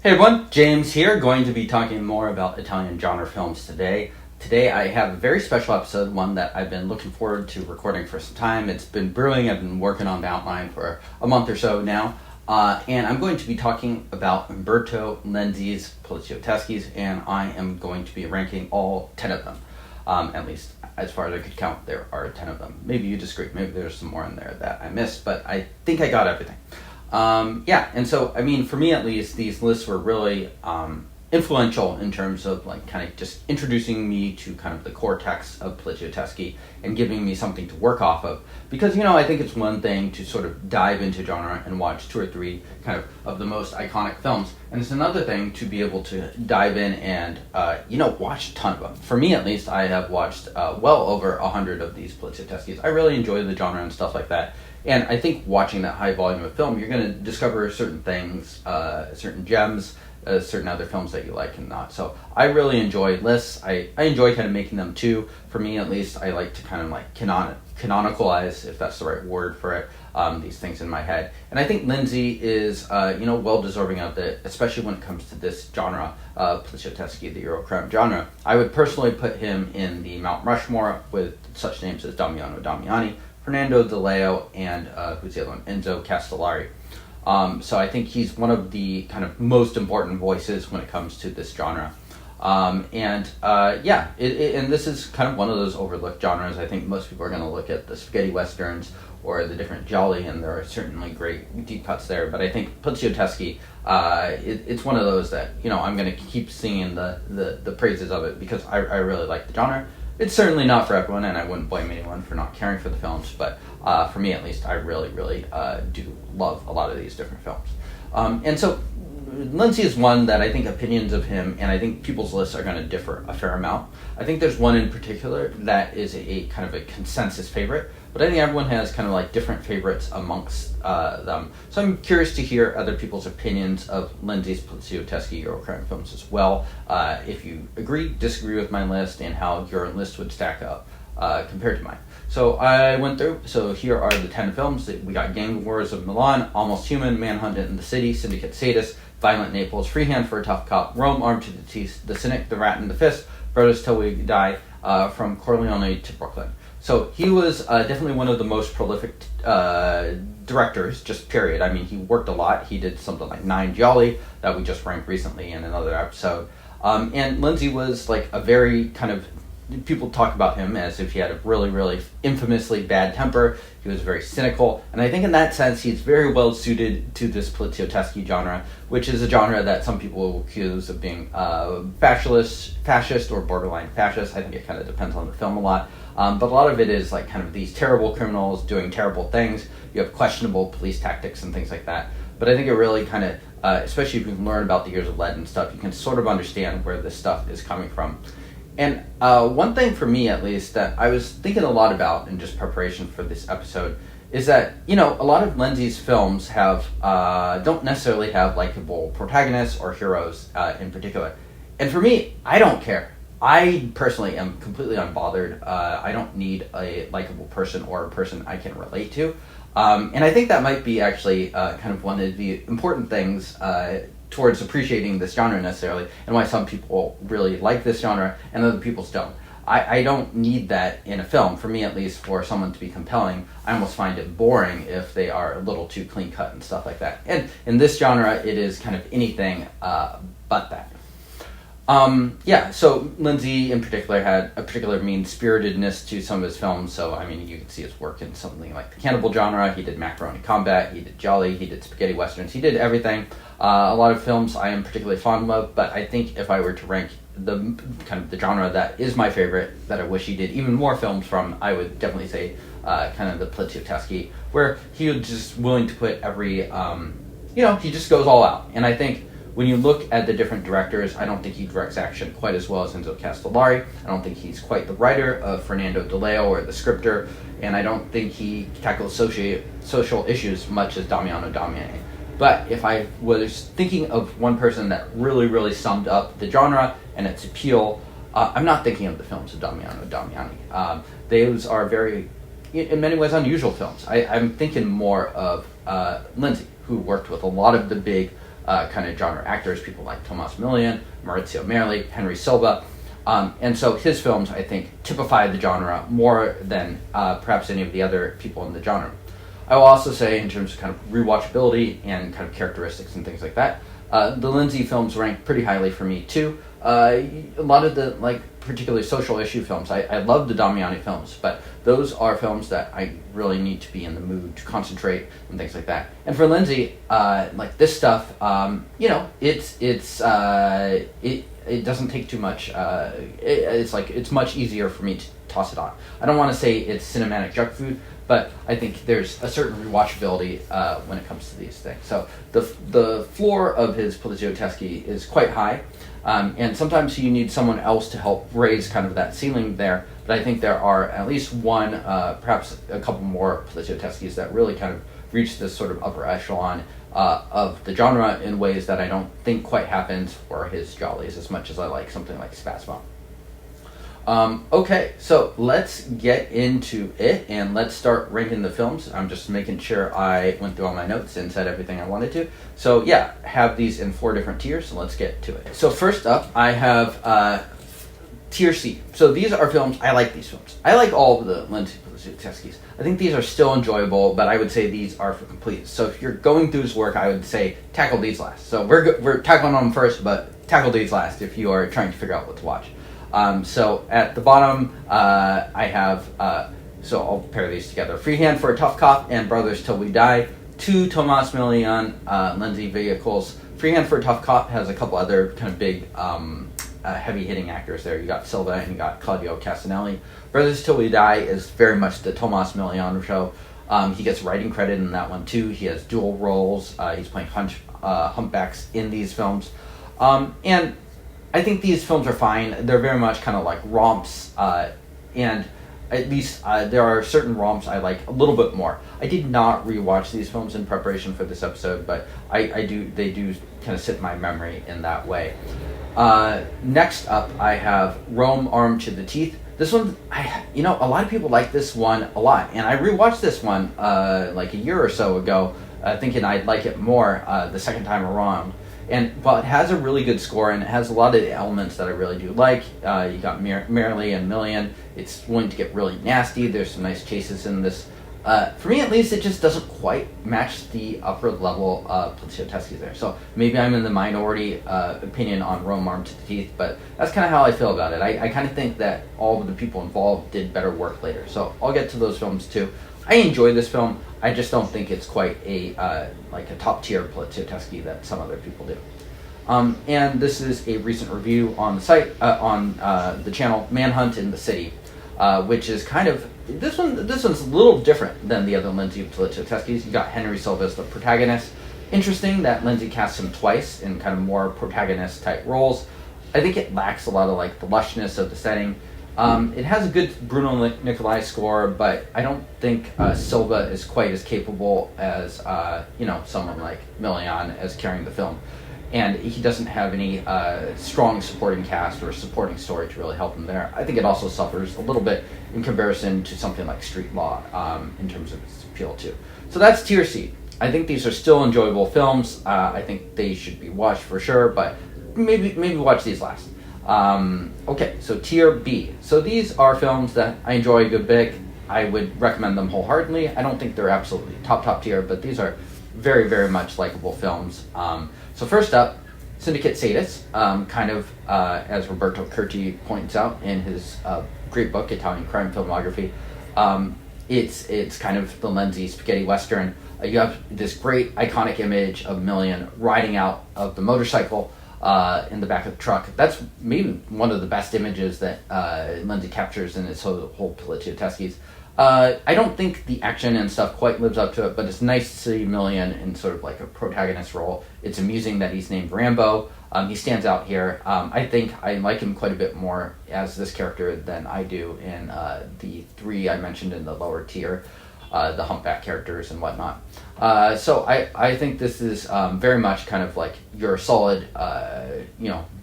Hey everyone, James here, going to be talking more about Italian genre films today. Today I have a very special episode, one that I've been looking forward to recording for some time. It's been brewing, I've been working on the outline for a month or so now. And I'm going to be talking about Umberto Lenzi's Poliziotteschi, and I am going to be ranking all 10 of them. At least, as far as I could count, there are 10 of them. Maybe you disagree, maybe there's some more in there that I missed, but I think I got everything. And so, I mean, for me at least, these lists were really influential in terms of like kind of just introducing me to kind of the core text of Poliziotteschi and giving me something to work off of. Because, I think it's one thing to sort of dive into genre and watch two or three kind of the most iconic films, and it's another thing to be able to dive in and, watch a ton of them. For me at least, I have watched well over 100 of these Poliziotteschi. I really enjoy the genre and stuff like that. And I think watching that high volume of film, you're going to discover certain things, certain gems, certain other films that you like and not. So I really enjoy lists. I enjoy kind of making them too. For me, at least, I like to kind of like canonicalize, if that's the right word for it, these things in my head. And I think Lenzi is, well deserving of it, especially when it comes to this genre, Poliziotteschi, the Eurocrime genre. I would personally put him in the Mount Rushmore with such names as Damiano Damiani, Fernando De Leo, and who's the other one? Enzo Castellari. So I think he's one of the kind of most important voices when it comes to this genre. And this is kind of one of those overlooked genres. I think most people are going to look at the spaghetti westerns or the different gialli, and there are certainly great deep cuts there. But I think Poliziotteschi, it's one of those that, I'm going to keep singing the praises of it because I really like the genre. It's certainly not for everyone, and I wouldn't blame anyone for not caring for the films, but for me at least, I really, really do love a lot of these different films. And so Lenzi is one that I think opinions of him, and I think people's lists are going to differ a fair amount. I think there's one in particular that is a kind of a consensus favorite, but I think everyone has kind of like different favorites amongst them. So I'm curious to hear other people's opinions of Lenzi's Poliziotteschi Eurocrime films as well. If you agree, disagree with my list, and how your list would stack up compared to mine. So I went through, so here are the 10 films. We got Gang Wars of Milan, Almost Human, Manhunt in the City, Syndicate Sadists, Violent Naples, Freehand for a Tough Cop, Rome, Armed to the Teeth, The Cynic, The Rat and the Fist, Brothers Till We Die, from Corleone to Brooklyn. So he was definitely one of the most prolific directors, just period. I mean, he worked a lot. He did something like 9 gialli that we just ranked recently in another episode. And Lenzi was like a very kind of, people talk about him as if he had a really, really infamously bad temper. He was very cynical, and I think in that sense he's very well suited to this Poliziotteschi genre, which is a genre that some people will accuse of being fascist or borderline fascist. I think it kind of depends on the film a lot, but a lot of it is like kind of these terrible criminals doing terrible things. You have questionable police tactics and things like that, but I think it really kind of, especially if you can learn about the Years of Lead and stuff, you can sort of understand where this stuff is coming from. And one thing for me, at least, that I was thinking a lot about in just preparation for this episode is that, a lot of Lenzi's films don't necessarily have likable protagonists or heroes in particular. And for me, I don't care. I personally am completely unbothered. I don't need a likable person or a person I can relate to. And I think that might be actually kind of one of the important things towards appreciating this genre necessarily, and why some people really like this genre and other people don't. I don't need that in a film. For me, at least, for someone to be compelling, I almost find it boring if they are a little too clean cut and stuff like that. And in this genre, it is kind of anything but that. So Lenzi in particular had a particular mean-spiritedness to some of his films. So, I mean, you can see his work in something like the cannibal genre. He did Macaroni Combat, he did gialli, he did spaghetti westerns, he did everything. A lot of films I am particularly fond of, but I think if I were to rank the kind of the genre that is my favorite, that I wish he did even more films from, I would definitely say kind of the Poliziotteschi, where he was just willing to put every, he just goes all out. And I think when you look at the different directors, I don't think he directs action quite as well as Enzo Castellari. I don't think he's quite the writer of Fernando De Leo or the scripter, and I don't think he tackles social issues much as Damiano Damiani. But if I was thinking of one person that really, really summed up the genre and its appeal, I'm not thinking of the films of Damiano Damiani. Those are very, in many ways, unusual films. I'm thinking more of Lenzi, who worked with a lot of the big kind of genre actors, people like Tomas Milian, Maurizio Merli, Henry Silva. And so his films, I think, typify the genre more than perhaps any of the other people in the genre. I will also say, in terms of kind of rewatchability and kind of characteristics and things like that, the Lenzi films rank pretty highly for me too. A lot of the particularly social issue films, I love the Damiani films, but those are films that I really need to be in the mood to concentrate and things like that. And for Lenzi, this stuff, it doesn't take too much. It's much easier for me to toss it on. I don't want to say it's cinematic junk food, but I think there's a certain rewatchability when it comes to these things. So the floor of his Poliziotteschi is quite high, and sometimes you need someone else to help raise kind of that ceiling there. But I think there are at least one, perhaps a couple more Poliziotteschi's that really kind of reach this sort of upper echelon of the genre in ways that I don't think quite happens for his Jollies as much as I like something like Spasmo. Okay, so let's get into it, and let's start ranking the films. I'm just making sure I went through all my notes and said everything I wanted to. So yeah, have these in 4 different tiers, so let's get to it. So first up, I have Tier C. So these are films, I like these films. I like all of the Lenzi Poliziotteschi's. I think these are still enjoyable, but I would say these are for complete. So if you're going through his work, I would say tackle these last. So we're tackling them first, but tackle these last if you are trying to figure out what to watch. So at the bottom, I have, so I'll pair these together. Freehand for a Tough Cop and Brothers Till We Die. 2 Tomas Milian Lenzi vehicles. Freehand for a Tough Cop has a couple other kind of big heavy-hitting actors there. You got Silva and you got Claudio Castanelli. Brothers Till We Die is very much the Tomas Milian show. He gets writing credit in that one too. He has dual roles. He's playing humpbacks in these films. And I think these films are fine. They're very much kind of like romps, and at least there are certain romps I like a little bit more. I did not rewatch these films in preparation for this episode, but they do kind of sit in my memory in that way. Next up, I have Rome Armed to the Teeth. This one, a lot of people like this one a lot, and I rewatched this one like a year or so ago, thinking I'd like it more the second time around. But it has a really good score, and it has a lot of the elements that I really do like. You got Merli and Milian. It's going to get really nasty. There's some nice chases in this. For me, at least, it just doesn't quite match the upper level Poliziotteschi there. So maybe I'm in the minority opinion on Rome Armed to the Teeth, but that's kind of how I feel about it. I kind of think that all of the people involved did better work later. So I'll get to those films too. I enjoy this film. I just don't think it's quite a top tier Poliziotteschi that some other people do. And this is a recent review on the site on the channel Manhunt in the City, which is kind of this one's a little different than the other Lenzi Poliziotteschi's. You got Henry Silva as the protagonist. Interesting that Lenzi casts him twice in kind of more protagonist type roles. I think it lacks a lot of the lushness of the setting. It has a good Bruno Nicolai score, but I don't think Silva is quite as capable as someone like Milian as carrying the film, and he doesn't have any strong supporting cast or supporting story to really help him there. I think it also suffers a little bit in comparison to something like Street Law in terms of its appeal too. So that's Tier C. I think these are still enjoyable films. I think they should be watched for sure, but maybe watch these last. Okay, so Tier B. So these are films that I enjoy a good bit. I would recommend them wholeheartedly. I don't think they're absolutely top tier, but these are very, very much likable films. So first up, Syndicate Sadists, as Roberto Curti points out in his great book, Italian Crime Filmography. It's kind of the Lenzi spaghetti western. You have this great iconic image of Milian riding out of the motorcycle in the back of the truck. That's maybe one of the best images that Lenzi captures in his whole Poliziotteschi's. I don't think the action and stuff quite lives up to it, but it's nice to see Milian in sort of like a protagonist role. It's amusing that he's named Rambo. He stands out here. I think I like him quite a bit more as this character than I do in the 3 I mentioned in the lower tier, the humpback characters and whatnot. So I think this is very much kind of like your solid,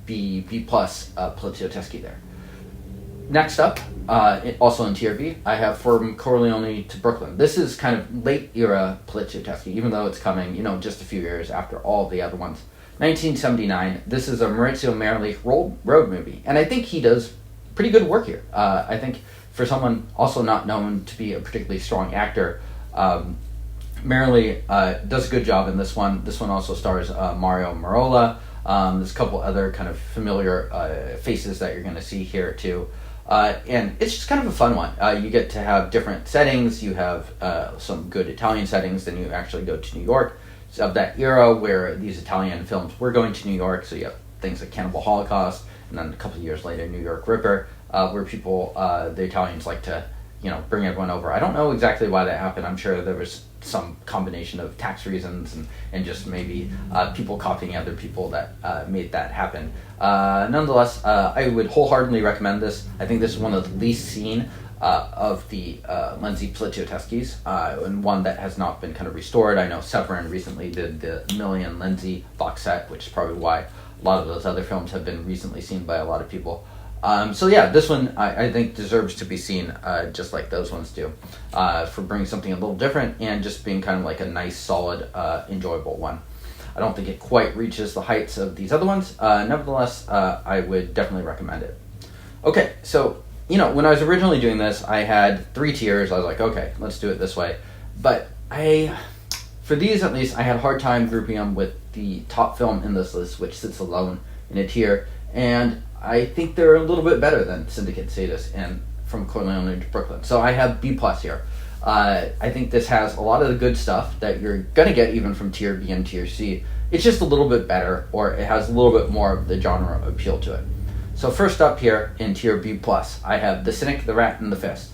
B plus Poliziotteschi there. Next up, also in Tier B, I have From Corleone to Brooklyn. This is kind of late era Poliziotteschi, even though it's coming, just a few years after all the other ones. 1979, this is a Maurizio Merli road movie, and I think he does pretty good work here. I think for someone also not known to be a particularly strong actor, Merli does a good job in this one. This one also stars Mario Marola. There's a couple other kind of familiar faces that you're going to see here too. And it's just kind of a fun one. You get to have different settings. You have some good Italian settings. Then you actually go to New York. So of that era where these Italian films were going to New York. So you have things like Cannibal Holocaust, and then a couple of years later, New York Ripper, where people, the Italians like to, bring everyone over. I don't know exactly why that happened. I'm sure there was some combination of tax reasons and just maybe people copying other people that made that happen. Nonetheless, I would wholeheartedly recommend this. I think this is one of the least seen of the Lenzi Poliziotteschi's, and one that has not been kind of restored. I know Severin recently did the Million Lenzi box set, which is probably why a lot of those other films have been recently seen by a lot of people. So yeah, this one I think deserves to be seen just like those ones do, for bringing something a little different and just being kind of like a nice, solid, enjoyable one. I don't think it quite reaches the heights of these other ones. Nevertheless, I would definitely recommend it. Okay, so, when I was originally doing this, I had 3 tiers. I was like, okay, let's do it this way. But for these at least, I had a hard time grouping them with the top film in this list, which sits alone in a tier. And I think they're a little bit better than Syndicate Sadists and From Corleone to Brooklyn. So I have B+ here. I think this has a lot of the good stuff that you're going to get even from Tier B and Tier C. It's just a little bit better, or it has a little bit more of the genre appeal to it. So first up here in Tier B+, I have The Cynic, the Rat, and the Fist.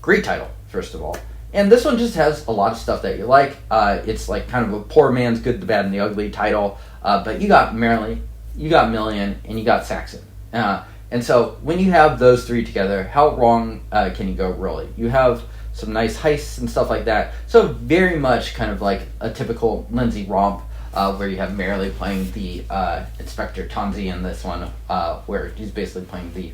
Great title, first of all. And this one just has a lot of stuff that you like. It's like kind of a poor man's Good, the Bad, and the Ugly title. But you got Merli, you got Million, and you got Saxon. And so when you have those 3 together, how wrong can you go, really? You have some nice heists and stuff like that. So very much kind of like a typical Lenzi romp, where you have Merli playing the Inspector Tonzi in this one, where he's basically playing the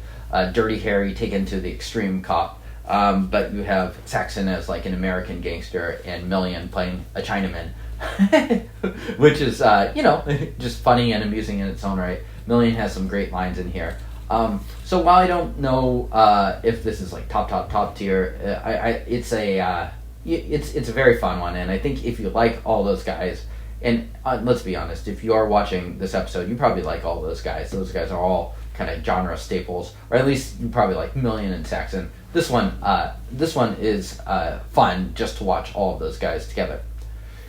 Dirty Harry taken to the extreme cop. But you have Saxon as like an American gangster and Million playing a Chinaman, which is, just funny and amusing in its own right. Million has some great lines in here. So while I don't know if this is like top tier, it's a very fun one, and I think if you like all those guys, and let's be honest, if you are watching this episode, you probably like all those guys. Those guys are all kind of genre staples, or at least you probably like Million and Saxon. This one is fun just to watch all of those guys together.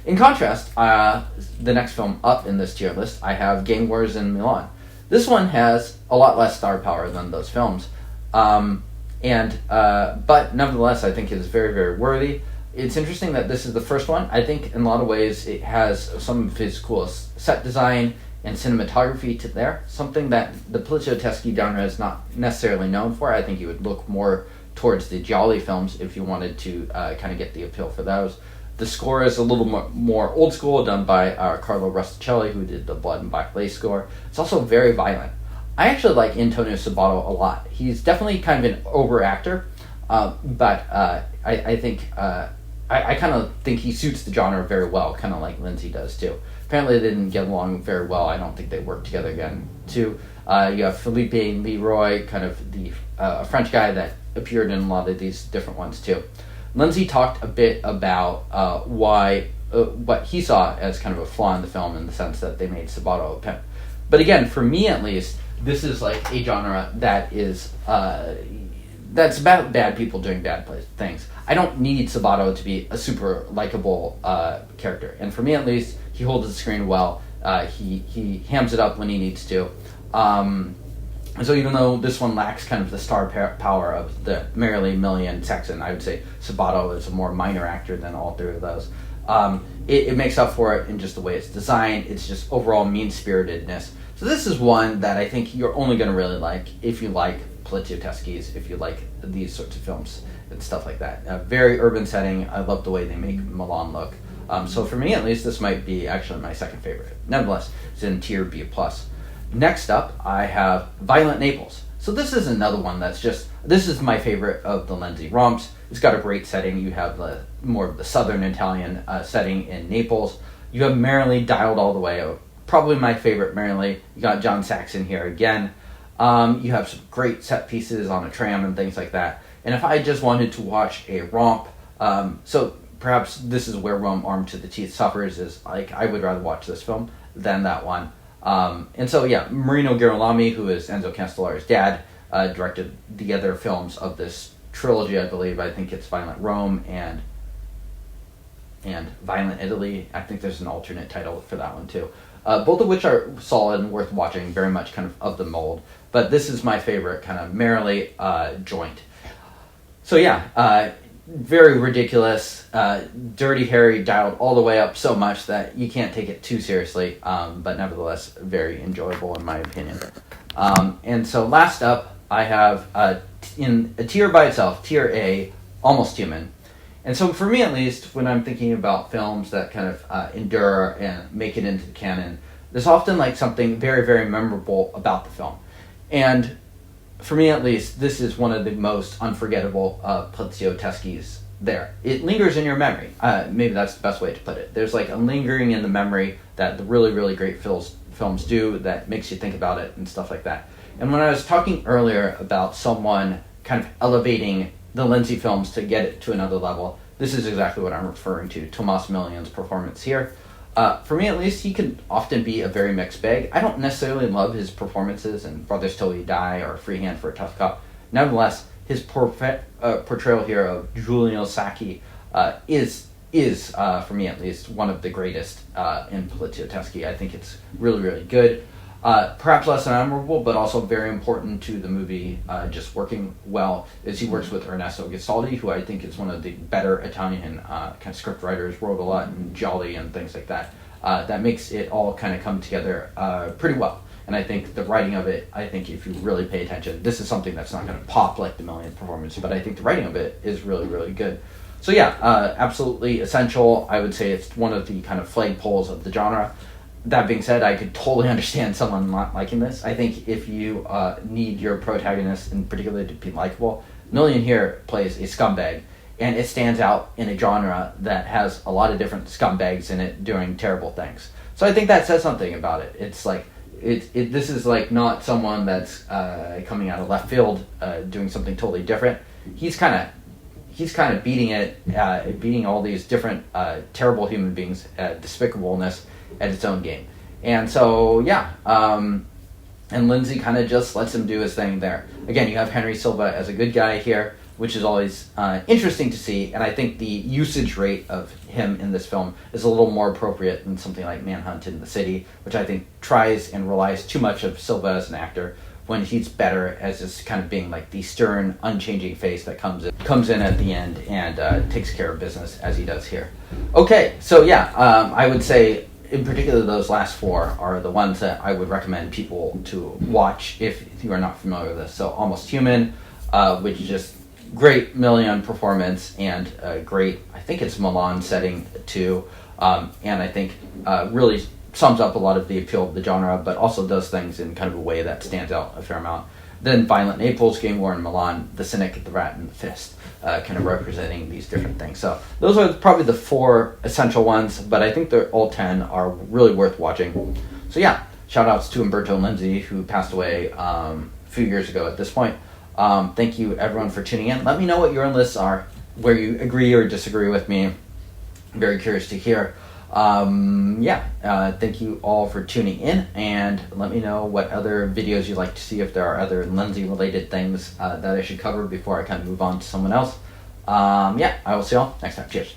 In contrast, the next film up in this tier list, I have Gang Wars in Milan. This one has a lot less star power than those films, but nevertheless, I think it is very, very worthy. It's interesting that this is the first one. I think in a lot of ways it has some of his coolest set design and cinematography to there, something that the Poliziotteschi genre is not necessarily known for. I think you would look more towards the Gialli films if you wanted to kind of get the appeal for those. The score is a little more old school, done by Carlo Rusticelli, who did the Blood and Black Lace score. It's also very violent. I actually like Antonio Sabato a lot. He's definitely kind of an over actor, but I think I kind of think he suits the genre very well, kind of like Lenzi does too. Apparently they didn't get along very well. I don't think they worked together again too. You have Philippe Leroy, kind of the French guy that appeared in a lot of these different ones too. Lenzi talked a bit about what he saw as kind of a flaw in the film, in the sense that they made Sabato a pimp. But again, for me at least, this is like a genre that is that's about bad people doing bad things. I don't need Sabato to be a super likable character, and for me at least, he holds the screen well. He hams it up when he needs to. So even though this one lacks kind of the star power of the Merli, Million, Saxon, I would say Sabato is a more minor actor than all 3 of those. It makes up for it in just the way it's designed. It's just overall mean-spiritedness. So this is one that I think you're only going to really like if you like Poliziotteschi's, if you like these sorts of films and stuff like that. A very urban setting. I love the way they make Milan look. So for me at least, this might be actually my second favorite. Nevertheless, it's in Tier B+. Next up, I have Violent Naples. So this is another one that's just, this is my favorite of the Lenzi romps. It's got a great setting. You have the more of the southern Italian setting in Naples. You have Merrily dialed all the way. Probably my favorite Merrily. You got John Saxon here again. You have some great set pieces on a tram and things like that. And if I just wanted to watch a romp, so perhaps this is where Rome Armed to the Teeth suffers, is like I would rather watch this film than that one. And so yeah, Marino Girolami, who is Enzo Castellare's dad, directed the other films of this trilogy, I believe. I think it's Violent Rome and Violent Italy. I think there's an alternate title for that one too. Both of which are solid and worth watching, very much kind of the mold. But this is my favorite kind of Merrily joint. So yeah, very ridiculous, Dirty Harry dialed all the way up so much that you can't take it too seriously, but nevertheless very enjoyable in my opinion. And so last up, I have in a tier by itself, tier A, Almost Human. And so for me at least, when I'm thinking about films that kind of endure and make it into the canon, there's often like something very, very memorable about the film. And for me at least, this is one of the most unforgettable Poliziotteschi's there. It lingers in your memory. Maybe that's the best way to put it. There's like a lingering in the memory that the really, really great films do that makes you think about it and stuff like that. And when I was talking earlier about someone kind of elevating the Lenzi films to get it to another level, this is exactly what I'm referring to, Tomas Milian's performance here. For me at least, he can often be a very mixed bag. I don't necessarily love his performances in Brothers Till We Die or Freehand for a Tough Cop. Nevertheless, his portrayal here of Giulio Sacchi is for me at least, one of the greatest in Poliziotteschi. I think it's really, really good. Perhaps less memorable, but also very important to the movie just working well, is he works with Ernesto Gastaldi, who I think is one of the better Italian kind of script writers, wrote a lot in Jolly and things like that. That makes it all kind of come together pretty well. And I think the writing of it, I think if you really pay attention, this is something that's not going to pop like the Milian performance, but I think the writing of it is really, really good. So yeah, absolutely essential. I would say it's one of the kind of flagpoles of the genre. That being said, I could totally understand someone not liking this. I think if you need your protagonist, in particular, to be likable, Milian here plays a scumbag, and it stands out in a genre that has a lot of different scumbags in it doing terrible things. So I think that says something about it. It's like this is like not someone that's coming out of left field doing something totally different. He's kind of beating all these different terrible human beings despicableness at its own game. And so yeah, and Lenzi kind of just lets him do his thing there. Again, you have Henry Silva as a good guy here, which is always interesting to see, and I think the usage rate of him in this film is a little more appropriate than something like Manhunt in the City, which I think tries and relies too much of Silva as an actor, when he's better as just kind of being like the stern, unchanging face that comes in at the end and takes care of business as he does here. Okay, so yeah, I would say in particular those last four are the ones that I would recommend people to watch if you are not familiar with this. So Almost Human, which is just great Milian performance and great, I think it's Milan setting too, and I think really sums up a lot of the appeal of the genre, but also does things in kind of a way that stands out a fair amount. Then Violent Naples, Game War in Milan, The Cynic, The Rat, and The Fist, kind of representing these different things. So those are probably the four essential ones, but I think they're all 10 are really worth watching. So yeah, shout outs to Umberto Lenzi, who passed away a few years ago at this point. Thank you everyone for tuning in. Let me know what your lists are, where you agree or disagree with me. I'm very curious to hear. Thank you all for tuning in, and let me know what other videos you'd like to see, if there are other Lenzi related things that I should cover before I kind of move on to someone else. I will see y'all next time. Cheers.